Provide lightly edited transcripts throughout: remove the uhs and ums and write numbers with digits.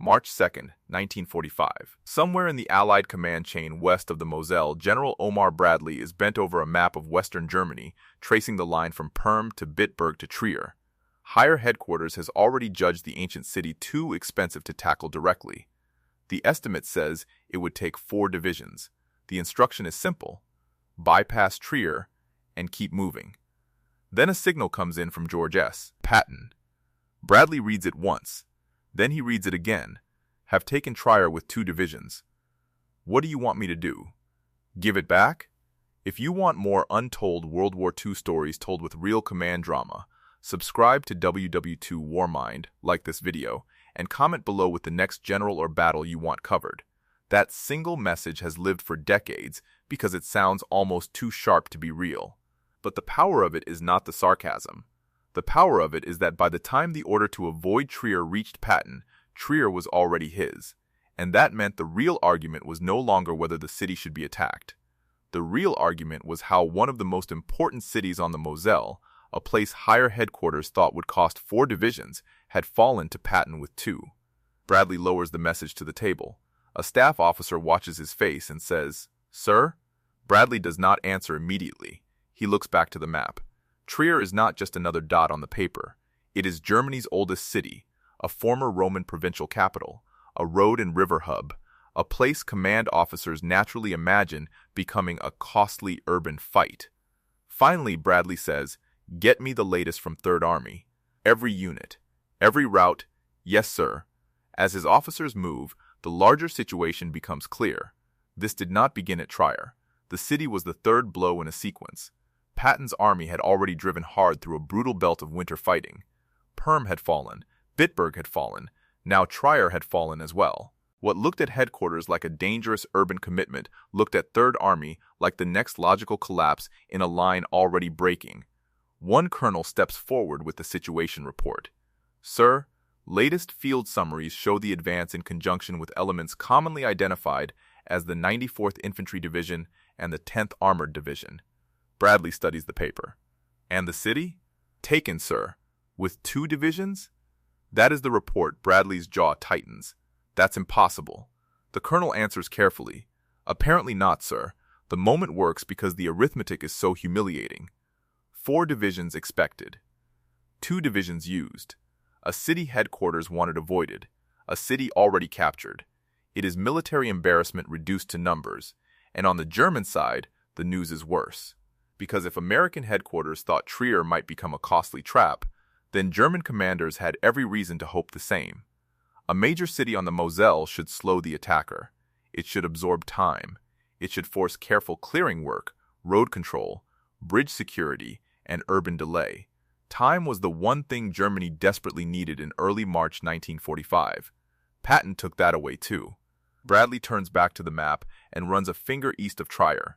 March 2, 1945. Somewhere in the Allied command chain west of the Moselle, General Omar Bradley is bent over a map of western Germany, tracing the line from Perm to Bitburg to Trier. Higher headquarters has already judged the ancient city too expensive to tackle directly. The estimate says it would take 4 divisions. The instruction is simple: bypass Trier and keep moving. Then a signal comes in from George S. Patton. Bradley reads it once. Then he reads it again. Have taken Trier with 2 divisions. What do you want me to do? Give it back? If you want more untold World War II stories told with real command drama, subscribe to WWII Warmind, like this video, and comment below with the next general or battle you want covered. That single message has lived for decades because it sounds almost too sharp to be real. But the power of it is not the sarcasm. The power of it is that by the time the order to avoid Trier reached Patton, Trier was already his. And that meant the real argument was no longer whether the city should be attacked. The real argument was how one of the most important cities on the Moselle, a place higher headquarters thought would cost 4 divisions, had fallen to Patton with 2. Bradley lowers the message to the table. A staff officer watches his face and says, "Sir?" Bradley does not answer immediately. He looks back to the map. Trier is not just another dot on the paper. It is Germany's oldest city, a former Roman provincial capital, a road and river hub, a place command officers naturally imagine becoming a costly urban fight. Finally, Bradley says, "Get me the latest from Third Army. Every unit. Every route. Yes, sir." As his officers move, the larger situation becomes clear. This did not begin at Trier. The city was the third blow in a sequence. Patton's army had already driven hard through a brutal belt of winter fighting. Perm had fallen. Bitburg had fallen. Now Trier had fallen as well. What looked at headquarters like a dangerous urban commitment looked at Third Army like the next logical collapse in a line already breaking. One colonel steps forward with the situation report. "Sir, latest field summaries show the advance in conjunction with elements commonly identified as the 94th Infantry Division and the 10th Armored Division." Bradley studies the paper. "And the city?" "Taken, sir. With 2 divisions?" That is the report. Bradley's jaw tightens. "That's impossible." The colonel answers carefully. "Apparently not, sir. The moment works because the arithmetic is so humiliating. 4 divisions expected. 2 divisions used. A city headquarters wanted avoided. A city already captured. It is military embarrassment reduced to numbers. And on the German side, the news is worse. Because if American headquarters thought Trier might become a costly trap, then German commanders had every reason to hope the same. A major city on the Moselle should slow the attacker. It should absorb time. It should force careful clearing work, road control, bridge security, and urban delay. Time was the one thing Germany desperately needed in early March 1945. Patton took that away too. Bradley turns back to the map and runs a finger east of Trier.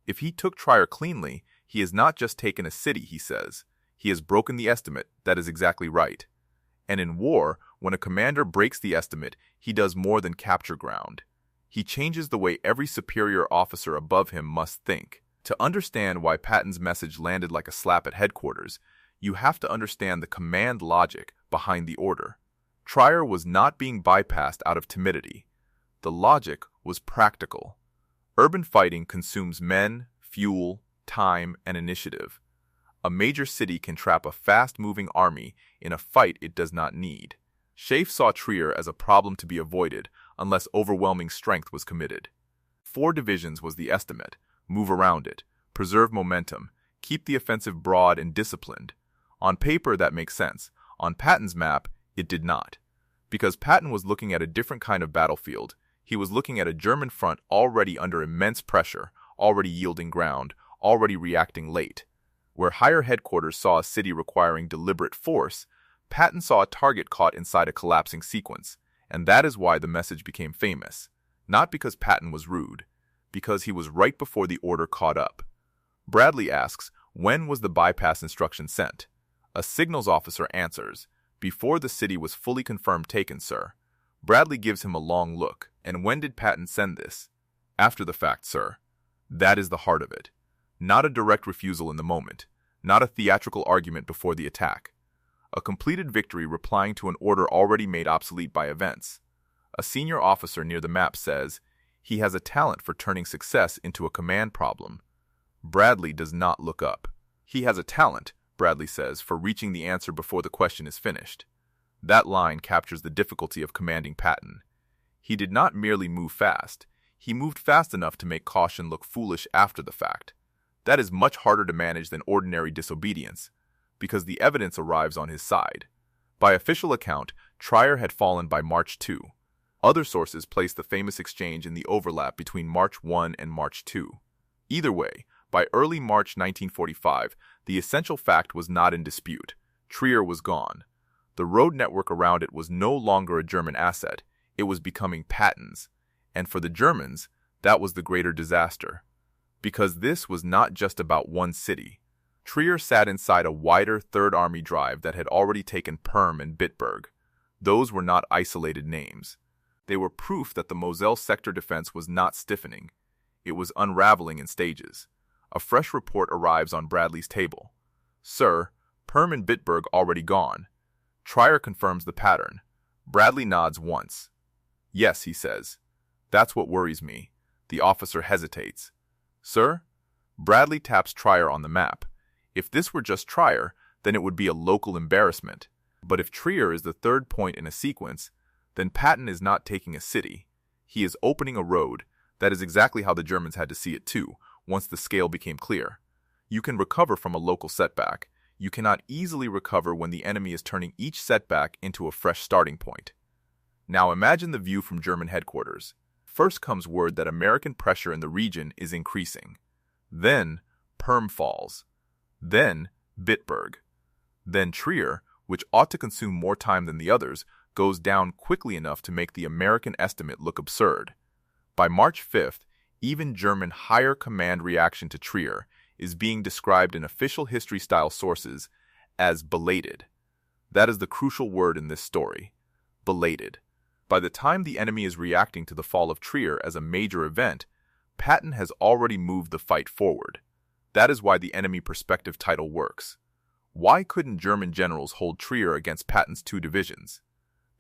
If he took Trier cleanly, he has not just taken a city, he says. He has broken the estimate. That is exactly right. And in war, when a commander breaks the estimate, he does more than capture ground. He changes the way every superior officer above him must think. To understand why Patton's message landed like a slap at headquarters, you have to understand the command logic behind the order. Trier was not being bypassed out of timidity. The logic was practical. Urban fighting consumes men, fuel, time, and initiative. A major city can trap a fast-moving army in a fight it does not need. SHAEF saw Trier as a problem to be avoided unless overwhelming strength was committed. 4 divisions was the estimate. Move around it. Preserve momentum. Keep the offensive broad and disciplined. On paper, that makes sense. On Patton's map, it did not. Because Patton was looking at a different kind of battlefield. He was looking at a German front already under immense pressure, already yielding ground, already reacting late. Where higher headquarters saw a city requiring deliberate force, Patton saw a target caught inside a collapsing sequence, and that is why the message became famous. Not because Patton was rude, because he was right before the order caught up. Bradley asks, when was the bypass instruction sent? A signals officer answers, "Before the city was fully confirmed taken, sir." Bradley gives him a long look. "And when did Patton send this?" "After the fact, sir." That is the heart of it. Not a direct refusal in the moment. Not a theatrical argument before the attack. A completed victory replying to an order already made obsolete by events. A senior officer near the map says he has a talent for turning success into a command problem. Bradley does not look up. He has a talent, Bradley says, for reaching the answer before the question is finished. That line captures the difficulty of commanding Patton. He did not merely move fast. He moved fast enough to make caution look foolish after the fact. That is much harder to manage than ordinary disobedience, because the evidence arrives on his side. By official account, Trier had fallen by March 2. Other sources place the famous exchange in the overlap between March 1 and March 2. Either way, by early March 1945, the essential fact was not in dispute. Trier was gone. The road network around it was no longer a German asset. It was becoming Patton's. And for the Germans, that was the greater disaster. Because this was not just about one city. Trier sat inside a wider Third Army drive that had already taken Perm and Bitburg. Those were not isolated names. They were proof that the Moselle sector defense was not stiffening. It was unraveling in stages. A fresh report arrives on Bradley's table. Sir, Perm and Bitburg already gone. Trier confirms the pattern. Bradley nods once. Yes, he says. That's what worries me. The officer hesitates. Sir? Bradley taps Trier on the map. If this were just Trier, then it would be a local embarrassment. But if Trier is the third point in a sequence, then Patton is not taking a city. He is opening a road. That is exactly how the Germans had to see it too, once the scale became clear. You can recover from a local setback. You cannot easily recover when the enemy is turning each setback into a fresh starting point. Now imagine the view from German headquarters. First comes word that American pressure in the region is increasing. Then, Perm falls. Then, Bitburg. Then Trier, which ought to consume more time than the others, goes down quickly enough to make the American estimate look absurd. By March 5th, even German higher command reaction to Trier is being described in official history-style sources as belated. That is the crucial word in this story. Belated. By the time the enemy is reacting to the fall of Trier as a major event, Patton has already moved the fight forward. That is why the enemy perspective title works. Why couldn't German generals hold Trier against Patton's two divisions?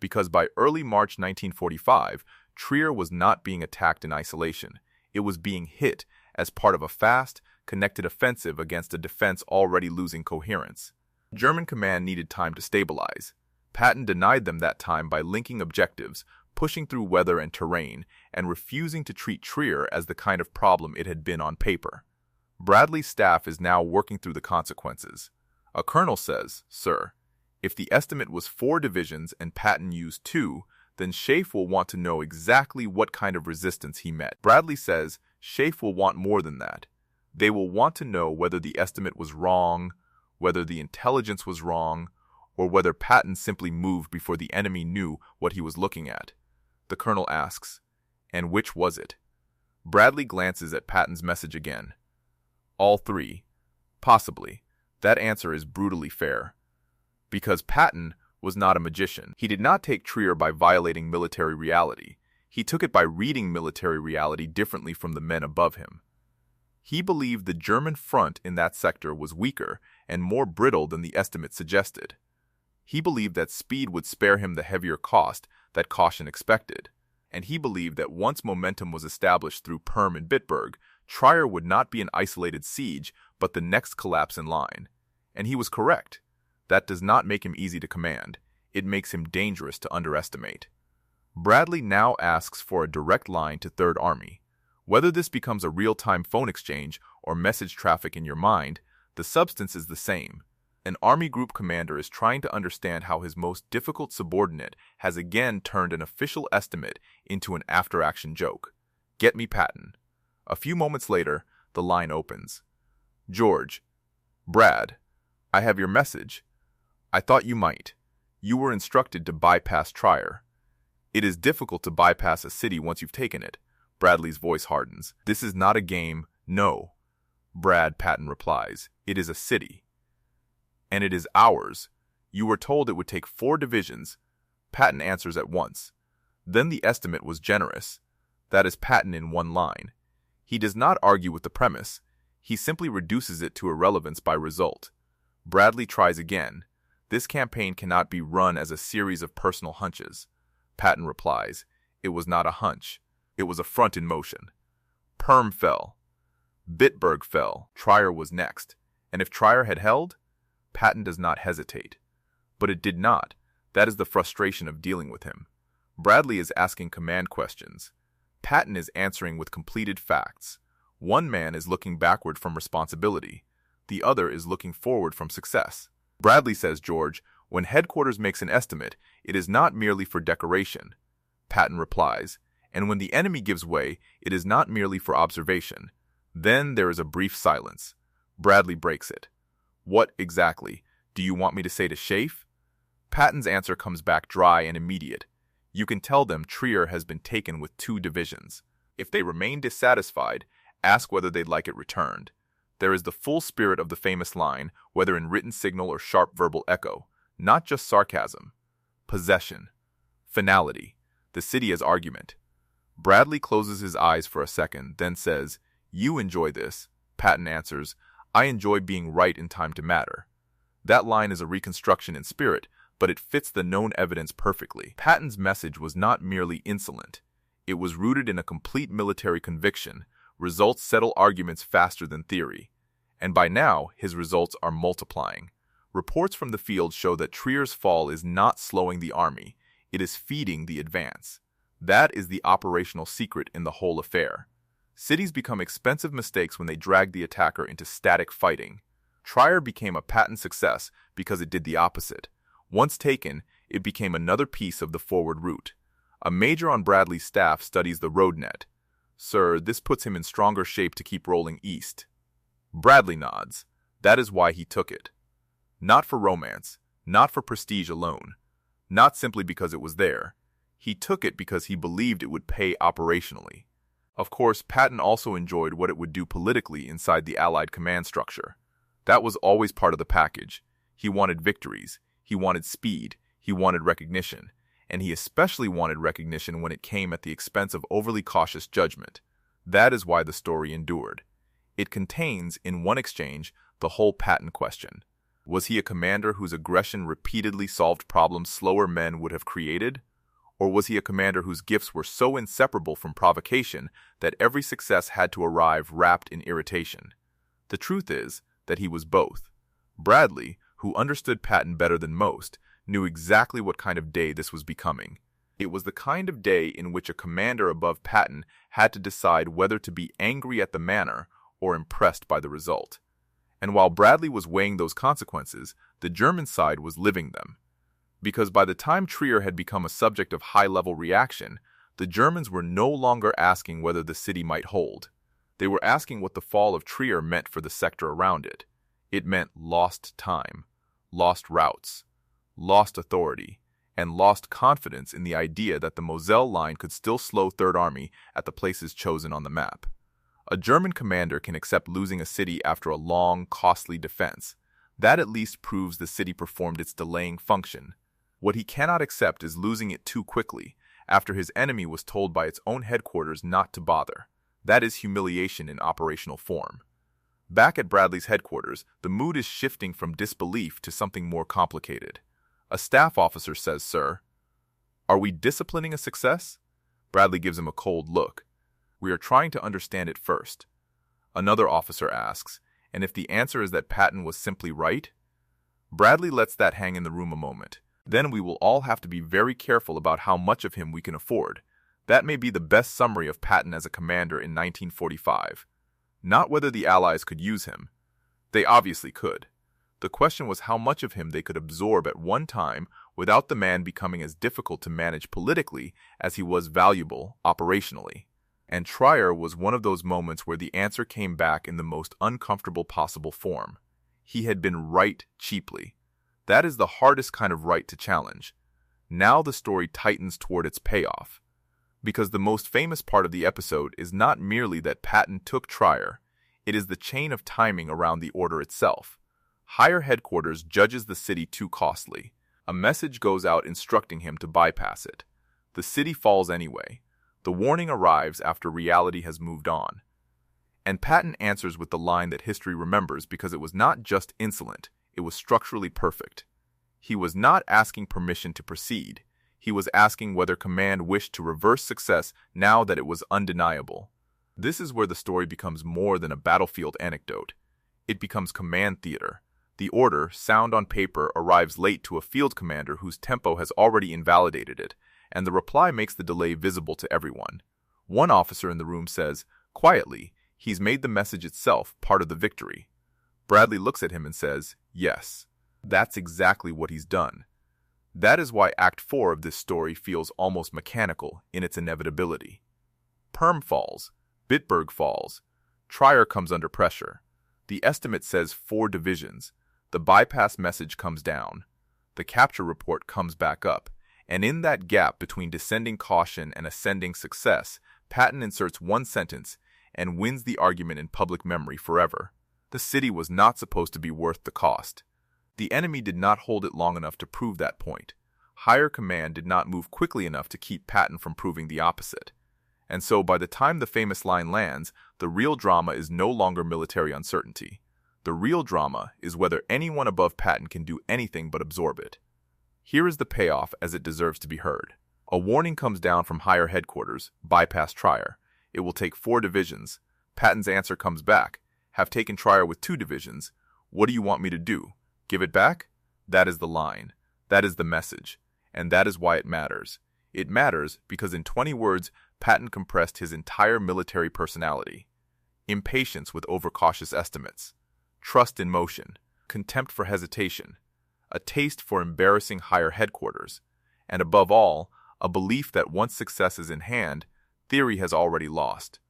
Because by early March 1945, Trier was not being attacked in isolation. It was being hit as part of a fast, connected offensive against a defense already losing coherence. German command needed time to stabilize. Patton denied them that time by linking objectives, pushing through weather and terrain, and refusing to treat Trier as the kind of problem it had been on paper. Bradley's staff is now working through the consequences. A colonel says, Sir, if the estimate was 4 divisions and Patton used 2, then SHAEF will want to know exactly what kind of resistance he met. Bradley says SHAEF will want more than that. They will want to know whether the estimate was wrong, whether the intelligence was wrong, or whether Patton simply moved before the enemy knew what he was looking at. The colonel asks, and which was it? Bradley glances at Patton's message again. All 3. Possibly. That answer is brutally fair. Because Patton was not a magician. He did not take Trier by violating military reality. He took it by reading military reality differently from the men above him. He believed the German front in that sector was weaker and more brittle than the estimate suggested. He believed that speed would spare him the heavier cost that caution expected, and he believed that once momentum was established through Perm and Bitburg, Trier would not be an isolated siege, but the next collapse in line. And he was correct. That does not make him easy to command. It makes him dangerous to underestimate. Bradley now asks for a direct line to Third Army. Whether this becomes a real-time phone exchange or message traffic in your mind, the substance is the same. An Army Group commander is trying to understand how his most difficult subordinate has again turned an official estimate into an after-action joke. Get me Patton. A few moments later, the line opens. George. Brad. I have your message. I thought you might. You were instructed to bypass Trier. It is difficult to bypass a city once you've taken it. Bradley's voice hardens. This is not a game, no. Brad, Patton replies. It is a city. And it is ours. You were told it would take 4 divisions. Patton answers at once. Then the estimate was generous. That is Patton in one line. He does not argue with the premise. He simply reduces it to irrelevance by result. Bradley tries again. This campaign cannot be run as a series of personal hunches. Patton replies, It was not a hunch. It was a front in motion. Perm fell. Bitburg fell. Trier was next. And if Trier had held, Patton does not hesitate. But it did not. That is the frustration of dealing with him. Bradley is asking command questions. Patton is answering with completed facts. One man is looking backward from responsibility. The other is looking forward from success. Bradley says, George, when headquarters makes an estimate, it is not merely for decoration. Patton replies, and when the enemy gives way, it is not merely for observation. Then there is a brief silence. Bradley breaks it. What exactly do you want me to say to SHAEF? Patton's answer comes back dry and immediate. You can tell them Trier has been taken with 2 divisions. If they remain dissatisfied, ask whether they'd like it returned. There is the full spirit of the famous line, whether in written signal or sharp verbal echo, not just sarcasm. Possession. Finality. The city as argument. Bradley closes his eyes for a second, then says, You enjoy this. Patton answers, I enjoy being right in time to matter. That line is a reconstruction in spirit, but it fits the known evidence perfectly. Patton's message was not merely insolent. It was rooted in a complete military conviction. Results settle arguments faster than theory. And by now, his results are multiplying. Reports from the field show that Trier's fall is not slowing the army. It is feeding the advance. That is the operational secret in the whole affair. Cities become expensive mistakes when they drag the attacker into static fighting. Trier became a Patton success because it did the opposite. Once taken, it became another piece of the forward route. A major on Bradley's staff studies the road net. Sir, this puts him in stronger shape to keep rolling east. Bradley nods. That is why he took it. Not for romance, not for prestige alone, not simply because it was there. He took it because he believed it would pay operationally. Of course, Patton also enjoyed what it would do politically inside the Allied command structure. That was always part of the package. He wanted victories, he wanted speed, he wanted recognition, and he especially wanted recognition when it came at the expense of overly cautious judgment. That is why the story endured. It contains, in one exchange, the whole Patton question. Was he a commander whose aggression repeatedly solved problems slower men would have created? Or was he a commander whose gifts were so inseparable from provocation that every success had to arrive wrapped in irritation? The truth is that he was both. Bradley, who understood Patton better than most, knew exactly what kind of day this was becoming. It was the kind of day in which a commander above Patton had to decide whether to be angry at the manner or impressed by the result. And while Bradley was weighing those consequences, the German side was living them. Because by the time Trier had become a subject of high-level reaction, the Germans were no longer asking whether the city might hold. They were asking what the fall of Trier meant for the sector around it. It meant lost time, lost routes, lost authority, and lost confidence in the idea that the Moselle line could still slow Third Army at the places chosen on the map. A German commander can accept losing a city after a long, costly defense. That at least proves the city performed its delaying function. What he cannot accept is losing it too quickly, after his enemy was told by its own headquarters not to bother. That is humiliation in operational form. Back at Bradley's headquarters, the mood is shifting from disbelief to something more complicated. A staff officer says, Sir, are we disciplining a success? Bradley gives him a cold look. We are trying to understand it first. Another officer asks, and if the answer is that Patton was simply right? Bradley lets that hang in the room a moment. Then we will all have to be very careful about how much of him we can afford. That may be the best summary of Patton as a commander in 1945. Not whether the Allies could use him. They obviously could. The question was how much of him they could absorb at one time without the man becoming as difficult to manage politically as he was valuable operationally. And Trier was one of those moments where the answer came back in the most uncomfortable possible form. He had been right cheaply. That is the hardest kind of right to challenge. Now the story tightens toward its payoff. Because the most famous part of the episode is not merely that Patton took Trier, it is the chain of timing around the order itself. Higher headquarters judges the city too costly. A message goes out instructing him to bypass it. The city falls anyway. The warning arrives after reality has moved on. And Patton answers with the line that history remembers because it was not just insolent, it was structurally perfect. He was not asking permission to proceed. He was asking whether command wished to reverse success now that it was undeniable. This is where the story becomes more than a battlefield anecdote. It becomes command theater. The order, sound on paper, arrives late to a field commander whose tempo has already invalidated it, and the reply makes the delay visible to everyone. One officer in the room says, quietly, he's made the message itself part of the victory. Bradley looks at him and says, yes, that's exactly what he's done. That is why Act 4 of this story feels almost mechanical in its inevitability. Perm falls. Bitburg falls. Trier comes under pressure. The estimate says 4 divisions. The bypass message comes down. The capture report comes back up. And in that gap between descending caution and ascending success, Patton inserts one sentence and wins the argument in public memory forever. The city was not supposed to be worth the cost. The enemy did not hold it long enough to prove that point. Higher command did not move quickly enough to keep Patton from proving the opposite. And so by the time the famous line lands, the real drama is no longer military uncertainty. The real drama is whether anyone above Patton can do anything but absorb it. Here is the payoff as it deserves to be heard. A warning comes down from higher headquarters, bypass Trier. It will take 4 divisions. Patton's answer comes back. Have taken Trier with 2 divisions. What do you want me to do? Give it back? That is the line. That is the message. And that is why it matters. It matters because in 20 words, Patton compressed his entire military personality. Impatience with overcautious estimates. Trust in motion. Contempt for hesitation. A taste for embarrassing higher headquarters. And above all, a belief that once success is in hand, theory has already lost.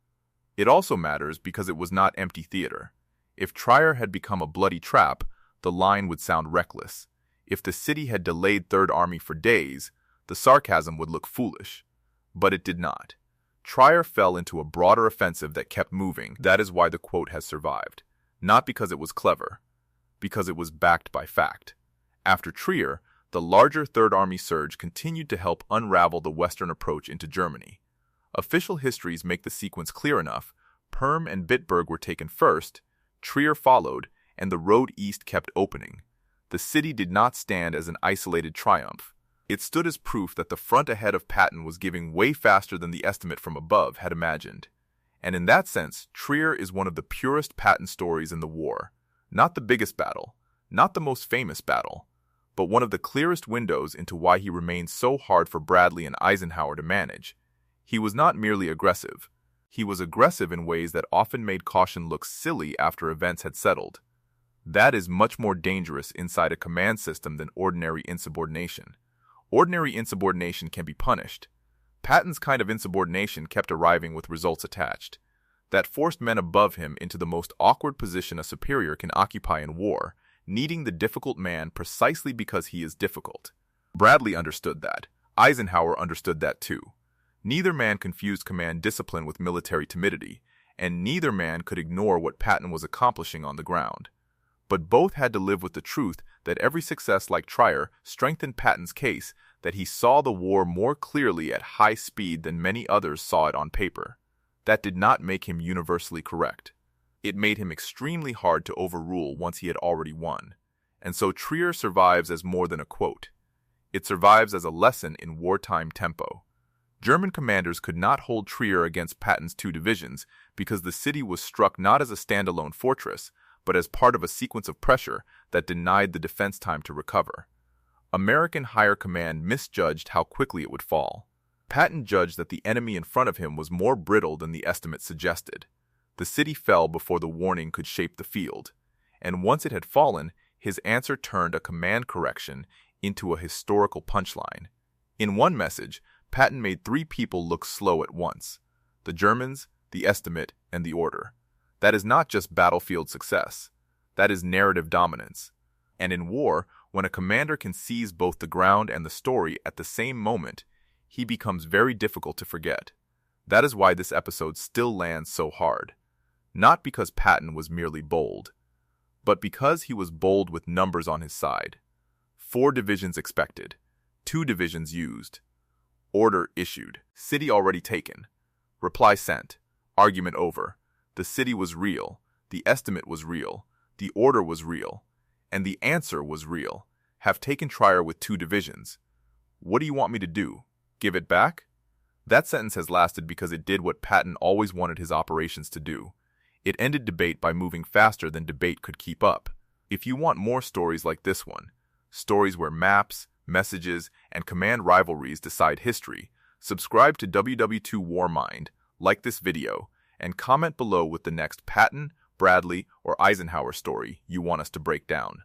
It also matters because it was not empty theater. If Trier had become a bloody trap, the line would sound reckless. If the city had delayed Third Army for days, the sarcasm would look foolish. But it did not. Trier fell into a broader offensive that kept moving. That is why the quote has survived. Not because it was clever, because it was backed by fact. After Trier, the larger Third Army surge continued to help unravel the Western approach into Germany. Official histories make the sequence clear enough. Perm and Bitburg were taken first, Trier followed, and the road east kept opening. The city did not stand as an isolated triumph. It stood as proof that the front ahead of Patton was giving way faster than the estimate from above had imagined. And in that sense, Trier is one of the purest Patton stories in the war. Not the biggest battle, not the most famous battle, but one of the clearest windows into why he remained so hard for Bradley and Eisenhower to manage. He was not merely aggressive. He was aggressive in ways that often made caution look silly after events had settled. That is much more dangerous inside a command system than ordinary insubordination. Ordinary insubordination can be punished. Patton's kind of insubordination kept arriving with results attached. That forced men above him into the most awkward position a superior can occupy in war, needing the difficult man precisely because he is difficult. Bradley understood that. Eisenhower understood that too. Neither man confused command discipline with military timidity, and neither man could ignore what Patton was accomplishing on the ground. But both had to live with the truth that every success like Trier strengthened Patton's case that he saw the war more clearly at high speed than many others saw it on paper. That did not make him universally correct. It made him extremely hard to overrule once he had already won. And so Trier survives as more than a quote. It survives as a lesson in wartime tempo. German commanders could not hold Trier against Patton's 2 divisions because the city was struck not as a standalone fortress, but as part of a sequence of pressure that denied the defense time to recover. American higher command misjudged how quickly it would fall. Patton judged that the enemy in front of him was more brittle than the estimate suggested. The city fell before the warning could shape the field, and once it had fallen, his answer turned a command correction into a historical punchline. In one message, Patton made 3 people look slow at once: the Germans, the estimate, and the order. That is not just battlefield success. That is narrative dominance. And in war, when a commander can seize both the ground and the story at the same moment, he becomes very difficult to forget. That is why this episode still lands so hard. Not because Patton was merely bold, but because he was bold with numbers on his side. 4 divisions expected, 2 divisions used. Order issued, city already taken. Reply sent, argument over. The city was real, the estimate was real, the order was real, and the answer was real. Have taken Trier with 2 divisions. What do you want me to do? Give it back? That sentence has lasted because it did what Patton always wanted his operations to do. It ended debate by moving faster than debate could keep up. If you want more stories like this one, stories where maps, messages, and command rivalries decide history, subscribe to WW2 Warmind, like this video, and comment below with the next Patton, Bradley, or Eisenhower story you want us to break down.